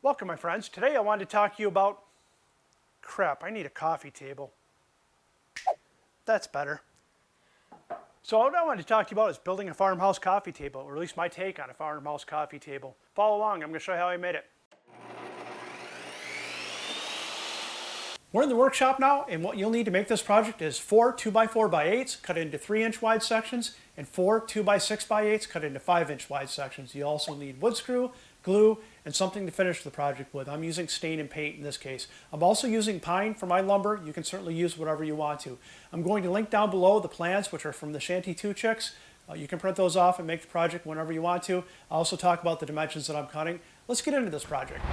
Welcome, my friends. Today I wanted to talk to you about... Crap, I need a coffee table. That's better. So what I wanted to talk to you about is building a farmhouse coffee table, or at least my take on a farmhouse coffee table. Follow along, I'm going to show you how I made it. We're in the workshop now, and what you'll need to make this project is 4 2x4x8s cut into 3-inch wide sections, and 4 2x6x8s cut into 5-inch wide sections. You also need wood screw, glue, and something to finish the project with. I'm using stain and paint in this case. I'm also using pine for my lumber. You can certainly use whatever you want to. I'm going to link down below the plans, which are from the Shanty 2 chicks. You can print those off and make the project whenever you want to. I'll also talk about the dimensions that I'm cutting. Let's get into this project.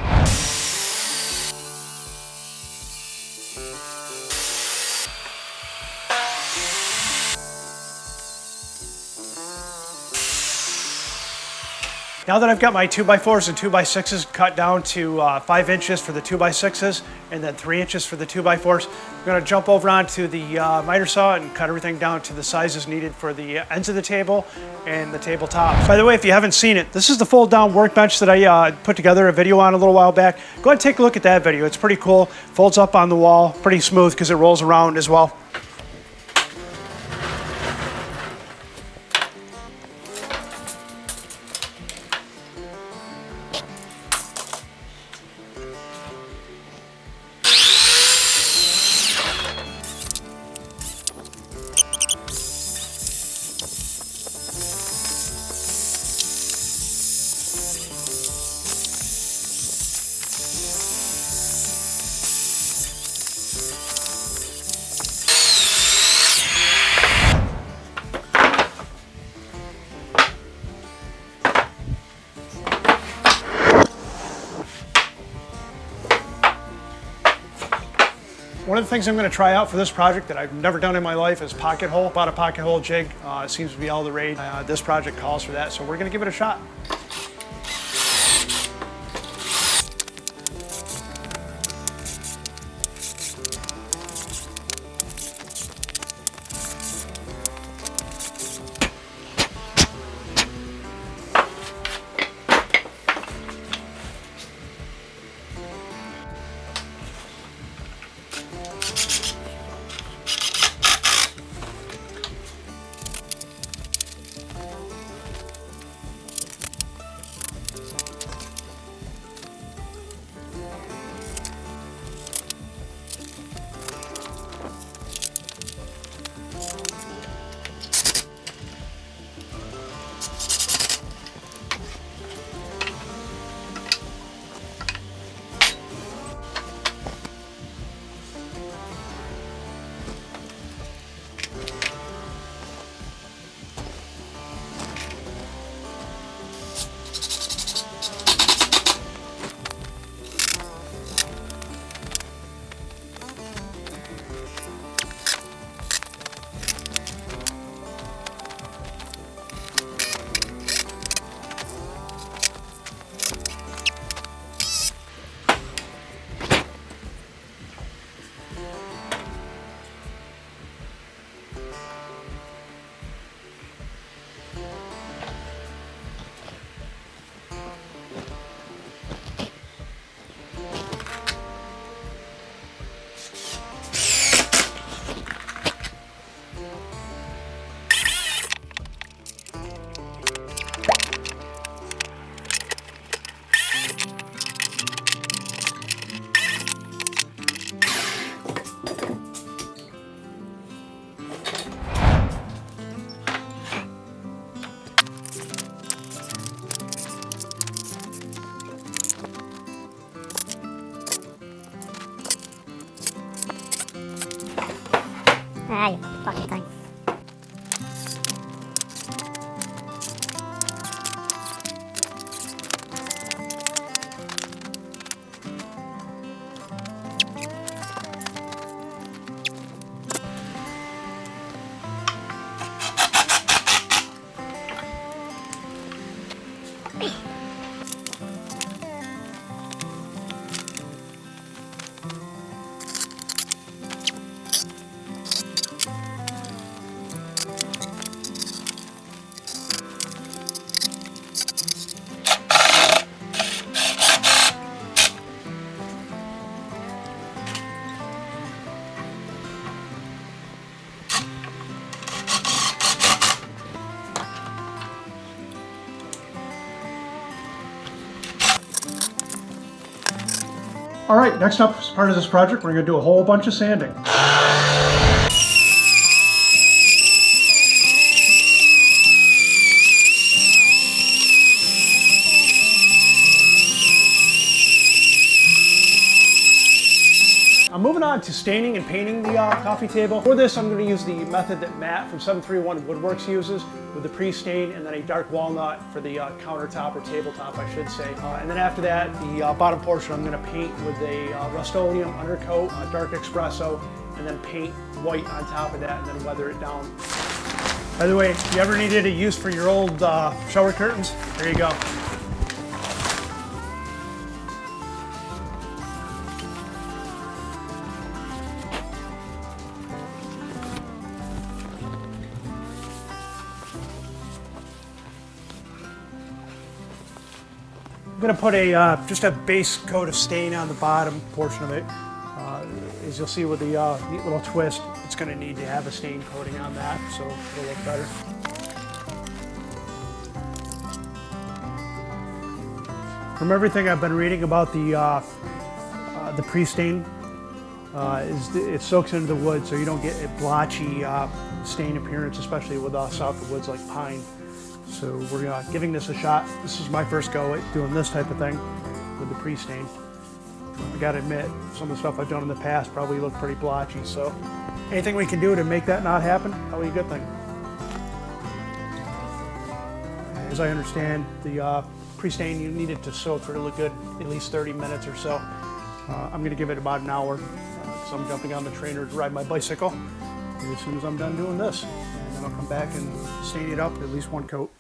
Now that I've got my 2x4s and 2x6s cut down to 5 inches for the 2x6s and then 3 inches for the 2x4s, I'm going to jump over onto the miter saw and cut everything down to the sizes needed for the ends of the table and the tabletop. By the way, if you haven't seen it, this is the fold down workbench that I put together a video on a little while back. Go ahead and take a look at that video. It's pretty cool. Folds up on the wall, pretty smooth because it rolls around as well. One of the things I'm going to try out for this project that I've never done in my life is pocket hole. Bought a pocket hole jig. It seems to be all the rage. This project calls for that, so we're going to give it a shot. All right, next up as part of this project, we're going to do a whole bunch of sanding. I'm moving on to staining and painting the coffee table. For this, I'm going to use the method that Matt from 731 Woodworks uses with the pre-stain and then a dark walnut for the countertop or tabletop, I should say. And then after that, the bottom portion I'm going to paint with a Rust-Oleum undercoat, a dark espresso, and then paint white on top of that and then weather it down. By the way, if you ever needed a use for your old shower curtains, there you go. I'm going to put just a base coat of stain on the bottom portion of it. As you'll see with the neat little twist, it's going to need to have a stain coating on that, so it'll look better. From everything I've been reading about the pre-stain, it soaks into the wood, so you don't get a blotchy stain appearance, especially with softer woods like pine. So we're giving this a shot. This is my first go at doing this type of thing with the pre-stain. I gotta admit, some of the stuff I've done in the past probably looked pretty blotchy, so anything we can do to make that not happen, probably a good thing. As I understand, the pre-stain, you need it to soak for it to look good at least 30 minutes or so. I'm gonna give it about an hour, because I'm jumping on the trainer to ride my bicycle as soon as I'm done doing this. And then I'll come back and stain it up, at least one coat.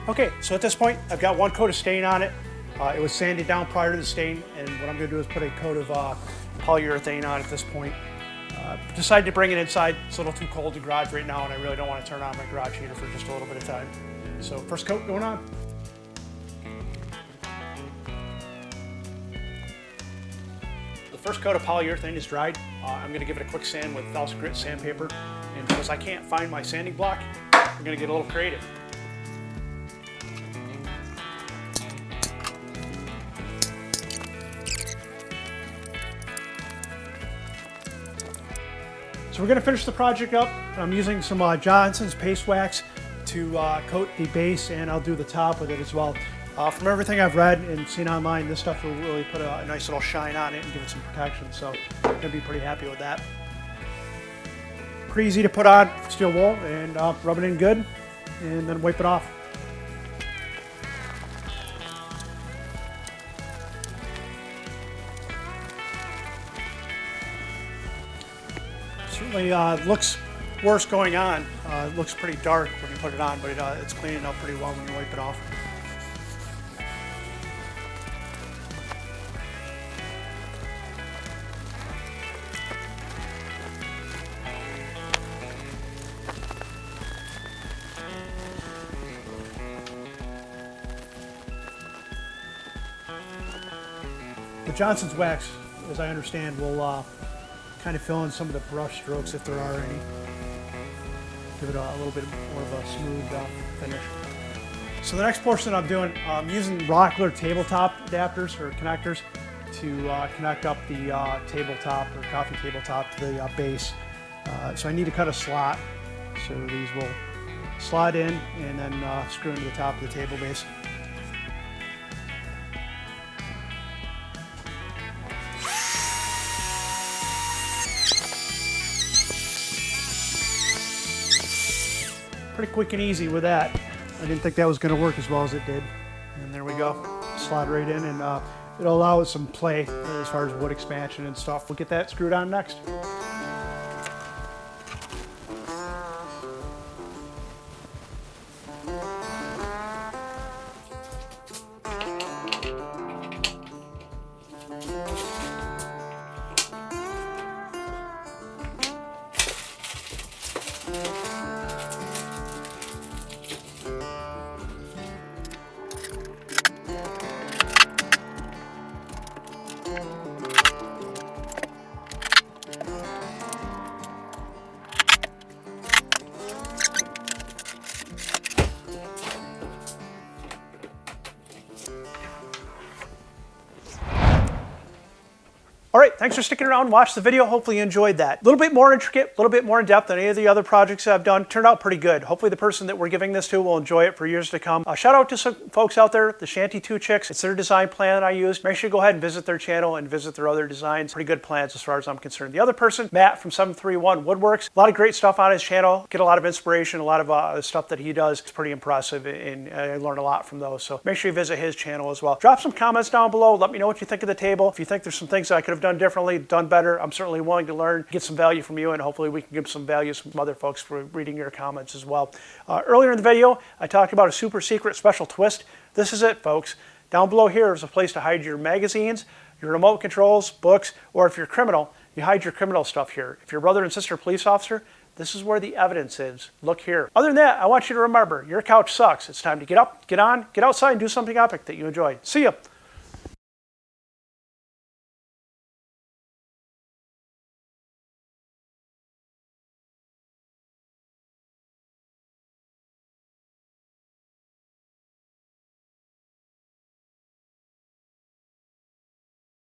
Okay, so at this point, I've got one coat of stain on it. It was sanded down prior to the stain, and what I'm going to do is put a coat of polyurethane on at this point. Decided to bring it inside. It's a little too cold to garage right now, and I really don't want to turn on my garage heater for just a little bit of time. So first coat going on. The first coat of polyurethane is dried. I'm going to give it a quick sand with 1000 grit sandpaper, and because I can't find my sanding block, I'm going to get a little creative. So we're going to finish the project up. I'm using some Johnson's paste wax to coat the base, and I'll do the top with it as well. From everything I've read and seen online, this stuff will really put a nice little shine on it and give it some protection, so I'm going to be pretty happy with that. Pretty easy to put on steel wool, and rub it in good and then wipe it off. Certainly looks worse going on. It looks pretty dark when you put it on, but it's cleaning up pretty well when you wipe it off. The Johnson's wax, as I understand, will kind of fill in some of the brush strokes if there are any. Give it a little bit more of a smooth finish. So the next portion I'm doing, I'm using Rockler tabletop adapters or connectors to connect up the tabletop or coffee tabletop to the base. So I need to cut a slot. So these will slide in and then screw into the top of the table base. Pretty quick and easy with that. I didn't think that was going to work as well as it did. And there we go. Slide right in, and it'll allow us some play as far as wood expansion and stuff. We'll get that screwed on next. All right, thanks for sticking around and watch the video. Hopefully you enjoyed that. A little bit more intricate, a little bit more in depth than any of the other projects I've done. Turned out pretty good. Hopefully the person that we're giving this to will enjoy it for years to come. Shout out to some folks out there, the Shanty 2 Chicks. It's their design plan that I used. Make sure you go ahead and visit their channel and visit their other designs. Pretty good plans as far as I'm concerned. The other person, Matt from 731 Woodworks. A lot of great stuff on his channel. Get a lot of inspiration, a lot of stuff that he does. It's pretty impressive, and I learned a lot from those. So make sure you visit his channel as well. Drop some comments down below. Let me know what you think of the table. If you think there's some things that I could have done differently, done better, I'm certainly willing to learn, get some value from you, and hopefully we can give some value to some other folks for reading your comments as well. Earlier in the video, I talked about a super secret special twist. This is it, folks. Down below here is a place to hide your magazines, your remote controls, books, or if you're a criminal, you hide your criminal stuff here. If you're a brother and sister police officer, this is where the evidence is. Look here. Other than that, I want you to remember, your couch sucks. It's time to get up, get on, get outside, and do something epic that you enjoy. See ya.